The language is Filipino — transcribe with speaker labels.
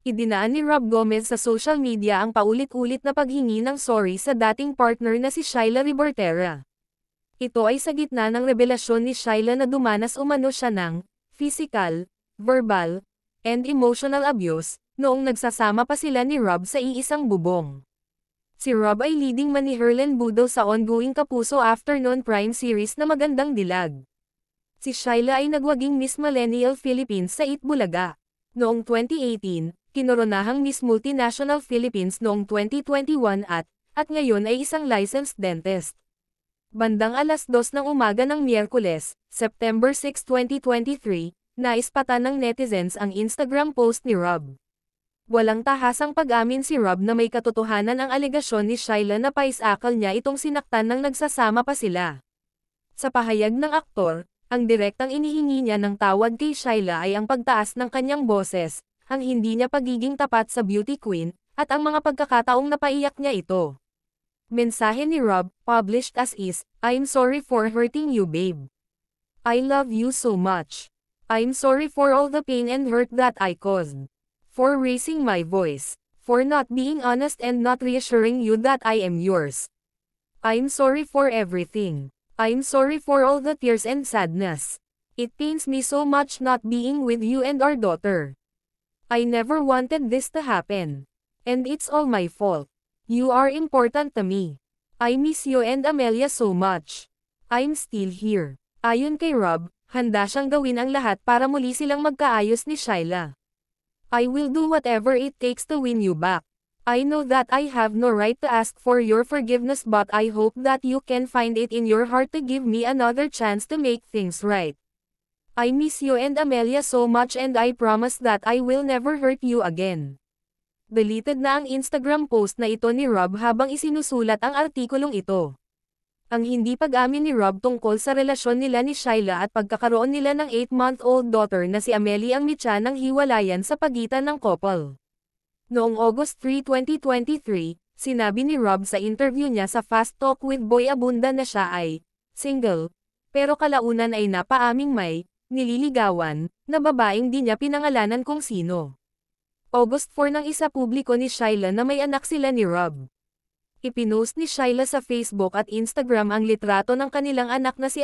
Speaker 1: Idinaan ni Rob Gomez sa social media ang paulit-ulit na paghingi ng sorry sa dating partner na si Shyla Ribortera. Ito ay sa gitna ng revelasyon ni Shyla na dumanas umano siya ng physical, verbal, and emotional abuse noong nagsasama pa sila ni Rob sa iisang bubong. Si Rob ay leading man ni Herlen Budo sa ongoing Kapuso Afternoon Prime series na Magandang Dilag. Si Shyla ay nagwaging Miss Millennial Philippines sa Itbulaga noong 2018, kinoronahang Miss Multinational Philippines noong 2021 at ngayon ay isang licensed dentist. Bandang 2:00 ng umaga ng Miyerkules, September 6, 2023, naispatan ng netizens ang Instagram post ni Rob. Walang tahasang pag-amin si Rob na may katotohanan ang alegasyon ni Shyla na paisakal niya itong sinaktan nang nagsasama pa sila. Sa pahayag ng aktor, ang direktang inihingi niya ng tawad kay Shyla ay ang pagtaas ng kanyang boses, ang hindi niya pagiging tapat sa beauty queen, at ang mga pagkakataong napaiyak niya ito. Mensahe ni Rob, published as is, "I'm sorry for hurting you, babe. I love you so much. I'm sorry for all the pain and hurt that I caused. For raising my voice. For not being honest and not reassuring you that I am yours. I'm sorry for everything. I'm sorry for all the tears and sadness. It pains me so much not being with you and our daughter. I never wanted this to happen. And it's all my fault. You are important to me. I miss you and Amelia so much. I'm still here." Ayon kay Rob, handa siyang gawin ang lahat para muli silang magkaayos ni Shyla. "I will do whatever it takes to win you back. I know that I have no right to ask for your forgiveness, but I hope that you can find it in your heart to give me another chance to make things right. I miss you and Amelia so much and I promise that I will never hurt you again." Deleted na ang Instagram post na ito ni Rob habang isinusulat ang artikulong ito. Ang hindi pag-amin ni Rob tungkol sa relasyon nila ni Shyla at pagkakaroon nila ng 8-month-old daughter na si Amelia ang mitya ng hiwalayan sa pagitan ng couple. Noong August 3, 2023, sinabi ni Rob sa interview niya sa Fast Talk with Boy Abunda na siya ay single, pero kalaunan ay napaaming may nililigawan na babaeng di niya pinangalanan kung sino. August 4 nang isa publiko ni Shyla na may anak sila ni Rob. Ipinost ni Shyla sa Facebook at Instagram ang litrato ng kanilang anak na si